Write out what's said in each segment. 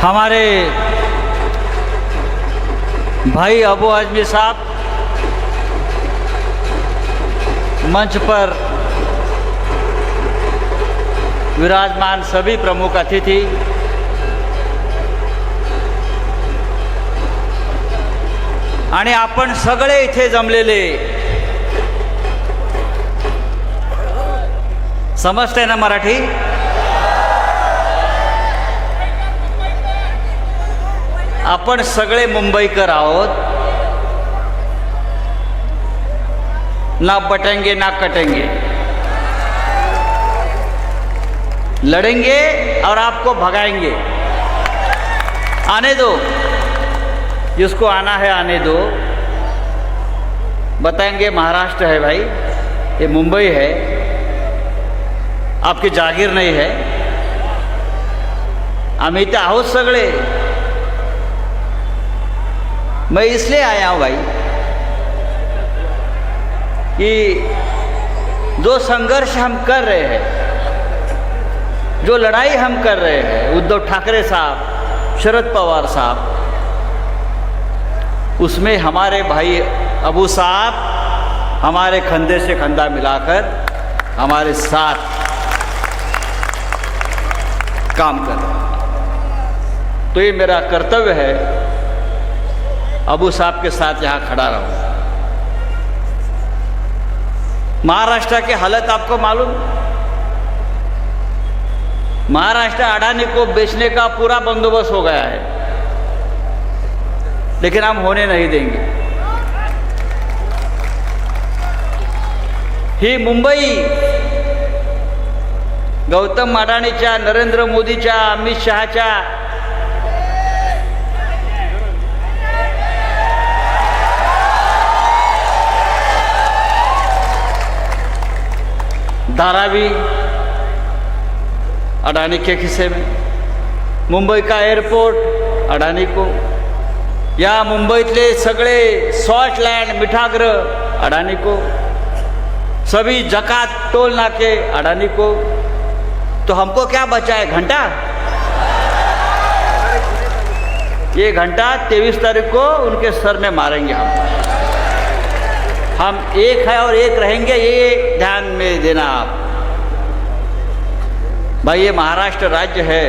हमारे भाई अबू आजमी साहब मंच पर विराजमान सभी प्रमुख अतिथि, आणि आपण सगळे इथे जमलेले, समजते ना मराठी? आपण सगळे मुंबईकर आहोत, ना बटेंगे ना कटेंगे, लड़ेंगे और आपको भगाएंगे। आने दो, जिसको आना है आने दो। बताएंगे महाराष्ट्र है भाई, ये मुंबई है, आपकी जागीर नहीं है। आम्ही इथे आहोत सगळे। मैं इसलिए आया हूँ भाई कि जो संघर्ष हम कर रहे हैं, जो लड़ाई हम कर रहे हैं, उद्धव ठाकरे साहब, शरद पवार साहब, उसमें हमारे भाई अबू साहब हमारे कंधे से कंधा मिलाकर हमारे साथ काम कर रहे हैं। तो ये मेरा कर्तव्य है, अबू साहब के साथ यहाँ खड़ा रहूं। महाराष्ट्र की हालत आपको मालूम, महाराष्ट्र अडानी को बेचने का पूरा बंदोबस्त हो गया है, लेकिन हम होने नहीं देंगे। ही मुंबई गौतम अडानीच्या, नरेंद्र मोदीच्या, अमित शहाच्या धारावी अडानी के खिस्से में, मुंबई का एयरपोर्ट अडानी को, या मुंबईतले सगळे सॉल्ट लँड, मिठागृह अडानी को, सभी जकात टोल नाके अडानी को। तो हमको क्या बचा है? घंटा। ये घंटा 23 तारीख को उनके सर में मारेंगे हम एक है और एक रहेंगे, ये ध्यान में देना आप भाई। ये महाराष्ट्र राज्य है,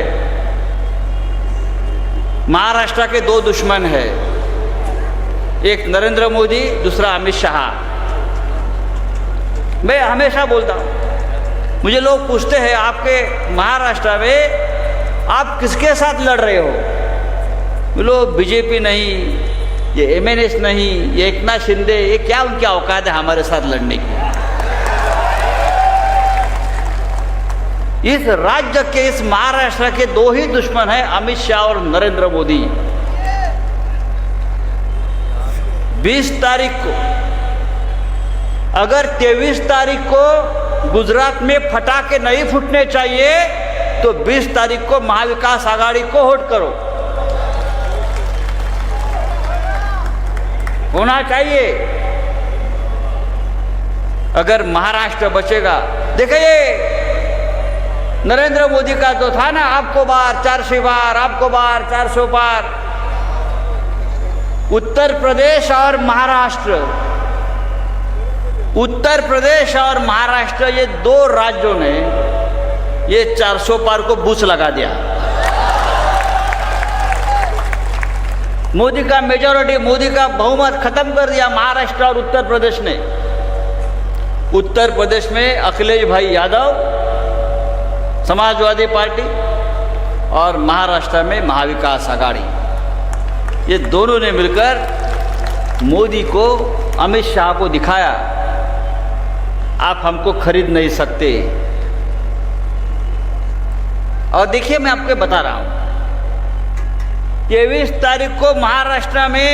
महाराष्ट्र के दो दुश्मन है, एक नरेंद्र मोदी, दूसरा अमित शाह। मैं हमेशा बोलता हूँ, मुझे लोग पूछते हैं आपके महाराष्ट्र में आप किसके साथ लड़ रहे हो? बोलो बीजेपी नहीं, ये एमएनएस नहीं, ये एकनाथ शिंदे, ये क्या उनकी औकात है हमारे साथ लड़ने की? इस राज्य के, इस महाराष्ट्र के दो ही दुश्मन हैं, अमित शाह और नरेंद्र मोदी। 20 तारीख को, अगर 23 तारीख को गुजरात में फटाके नहीं फूटने चाहिए तो 20 तारीख को महाविकास आघाड़ी को वोट करो, होना चाहिए। अगर महाराष्ट्र बचेगा, देखिए नरेंद्र मोदी का तो था ना, आपको बार 400 बार, आपको बार 400 बार। उत्तर प्रदेश और महाराष्ट्र, उत्तर प्रदेश और महाराष्ट्र, ये दो राज्यों ने ये 400 पार को बूच लगा दिया। मोदी का मेजॉरिटी, मोदी का बहुमत खत्म कर दिया महाराष्ट्र और उत्तर प्रदेश ने। उत्तर प्रदेश में अखिलेश भाई यादव, समाजवादी पार्टी, और महाराष्ट्र में महाविकास आघाड़ी, ये दोनों ने मिलकर मोदी को, अमित शाह को दिखाया आप हमको खरीद नहीं सकते। और देखिए मैं आपको बता रहा हूं, 23 तारीख को महाराष्ट्र में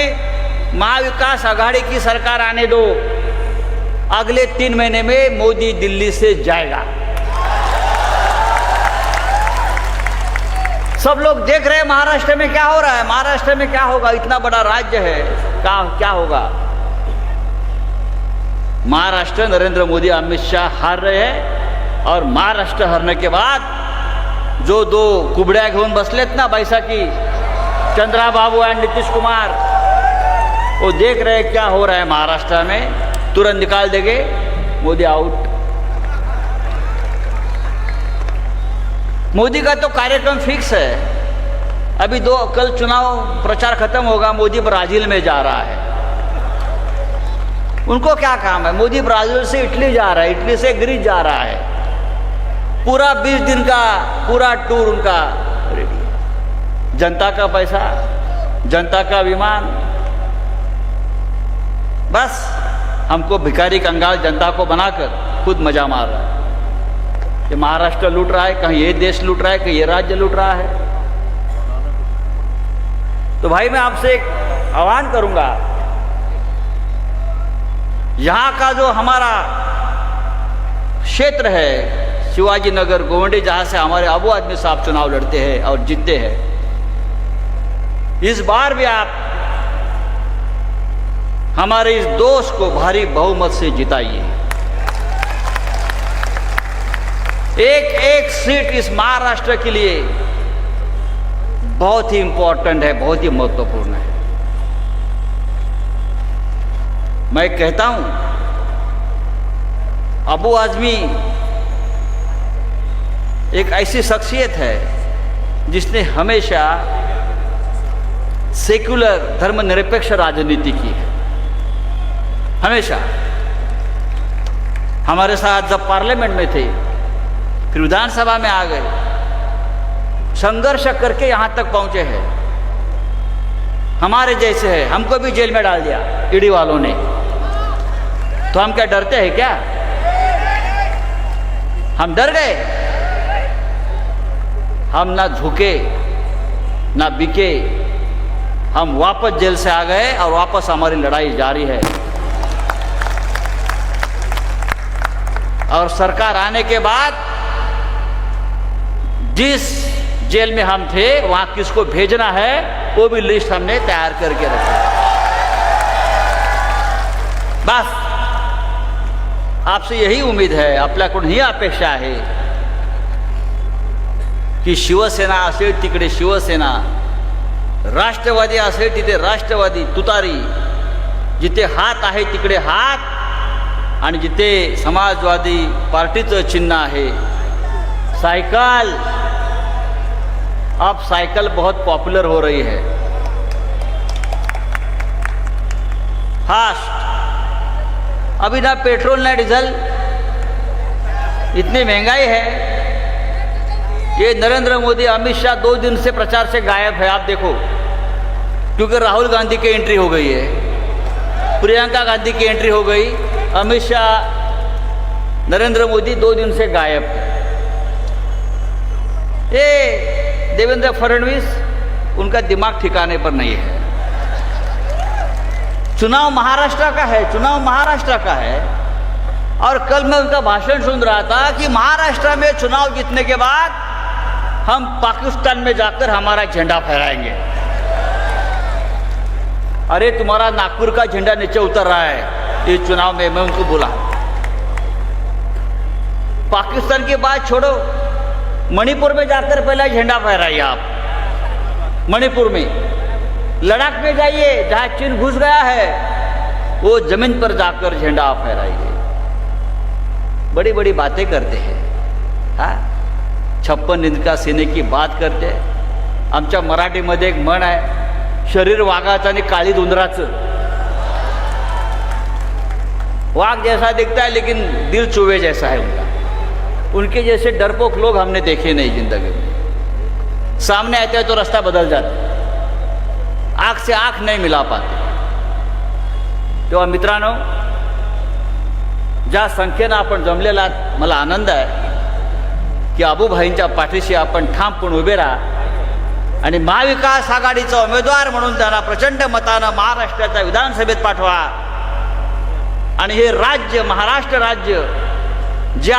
महाविकास आघाड़ी की सरकार आने दो, अगले 3 महीने में मोदी दिल्ली से जाएगा। सब लोग देख रहे हैं महाराष्ट्र में क्या हो रहा है, महाराष्ट्र में क्या होगा, इतना बड़ा राज्य है, क्या होगा। महाराष्ट्र नरेंद्र मोदी अमित शाह हार रहे हैं, और महाराष्ट्र हारने के बाद जो दो कुबड्या घेऊन बसलेत ना बैसाखी, चंद्रा बाबू एंड नीतीश कुमार वो देख रहे हैं क्या हो रहा है महाराष्ट्र में, तुरंत निकाल देंगे, मोदी आउट। मोदी का तो कार्यक्रम फिक्स है। अभी कल चुनाव प्रचार खत्म होगा, मोदी ब्राजील में जा रहा है। उनको क्या काम है? मोदी ब्राजील से इटली जा रहा है, इटली से ग्रीस जा रहा है। पूरा 20 दिन का पूरा टूर उनका रेडी है। जनता का पैसा, जनता का विमान, बस हमको भिखारी कंगाल जनता को बनाकर खुद मजा मार रहा है। ये महाराष्ट्र लूट रहा है, कहीं ये देश लूट रहा है, कहीं ये राज्य लूट रहा है। तो भाई मैं आपसे एक आह्वान करूंगा, यहां का जो हमारा क्षेत्र है शिवाजी नगर गोवंडी, जहां से हमारे अबू आदमी साहब चुनाव लड़ते हैं और जीतते हैं, इस बार भी आप हमारे इस दोस्त को भारी बहुमत से जिताइए। एक एक सीट इस महाराष्ट्र के लिए बहुत ही इंपॉर्टेंट है, बहुत ही महत्वपूर्ण है। मैं कहता हूं अबू आजमी एक ऐसी शख्सियत है जिसने हमेशा सेक्युलर धर्मनिरपेक्ष राजनीति की है। हमेशा हमारे साथ जब पार्लियामेंट में थे, फिर विधानसभा में आ गए, संघर्ष करके यहां तक पहुंचे हैं। हमारे जैसे है, हमको भी जेल में डाल दिया ईडी वालों ने, तो हम क्या डरते हैं क्या? हम डर गए? हम ना झुके ना बिके, हम वापस जेल से आ गए और वापस हमारी लड़ाई जारी है। और सरकार आने के बाद जिस जेल में हम थे वहां किसको भेजना है वो भी लिस्ट हमने तैयार करके रखी। बस आपसे यही उम्मीद है, आपल्याकडून ही अपेक्षा आहे की शिवसेना असेल तिकडे शिवसेना, राष्ट्रवादी असेल तिथे राष्ट्रवादी तुतारी, जिथे हात आहे तिकडे हात, आणि जिथे समाजवादी पार्टीचं चिन्ह आहे साइकिल। अब साइकिल बहुत पॉपुलर हो रही है। फास्ट, अभी ना पेट्रोल ना डीजल, इतनी महंगाई है। ये नरेंद्र मोदी अमित शाह 2 दिन से प्रचार से गायब है, आप देखो, क्योंकि राहुल गांधी की एंट्री हो गई है, प्रियंका गांधी की एंट्री हो गई, अमित शाह, नरेंद्र मोदी 2 दिन से गायब है। ये देवेंद्र फडणवीस, उनका दिमाग ठिकाने पर नहीं है। चुनाव महाराष्ट्र का है, चुनाव महाराष्ट्र का है। और कल मैं उनका भाषण सुन रहा था कि महाराष्ट्र में चुनाव जीतने के बाद हम पाकिस्तान में जाकर हमारा झंडा फहराएंगे। अरे तुम्हारा नागपुर का झंडा नीचे उतर रहा है इस चुनाव में, मैं उनको बोला। पाकिस्तान की बात छोड़ो, मणिपुर में जाकर पहला झंडा फहराइए आप। मणिपुर में, लद्दाख में जाइए जहां चीन घुस गया है, वो जमीन पर जाकर झंडा फहराइए। बड़ी बड़ी बातें करते हैं, हाँ, 56 इंच का सीने की बात करते हैं। आमच्या मराठीमध्ये एक म्हण आहे, शरीर वाघाचं आणि काळीज उंदराचं। वाघ जैसा दिखता है लेकिन दिल चूहे जैसा है उनका। उनके जैसे डरपोक लोग हमने देखे नहीं जिंदगी में। सामने आते हैं तो रास्ता बदल जाता, आंख से आंख नहीं मिला पाते। तेव्हा मित्रांनो, ज्या संख्येनं आपण जमलेला, मला आनंद आहे की आबूभाईंच्या पाठीशी आपण ठामपणे उभे राहा आणि महाविकास आघाडीचा उमेदवार म्हणून त्यांना प्रचंड मतानं महाराष्ट्राच्या विधानसभेत पाठवा आणि हे राज्य, महाराष्ट्र राज्य जे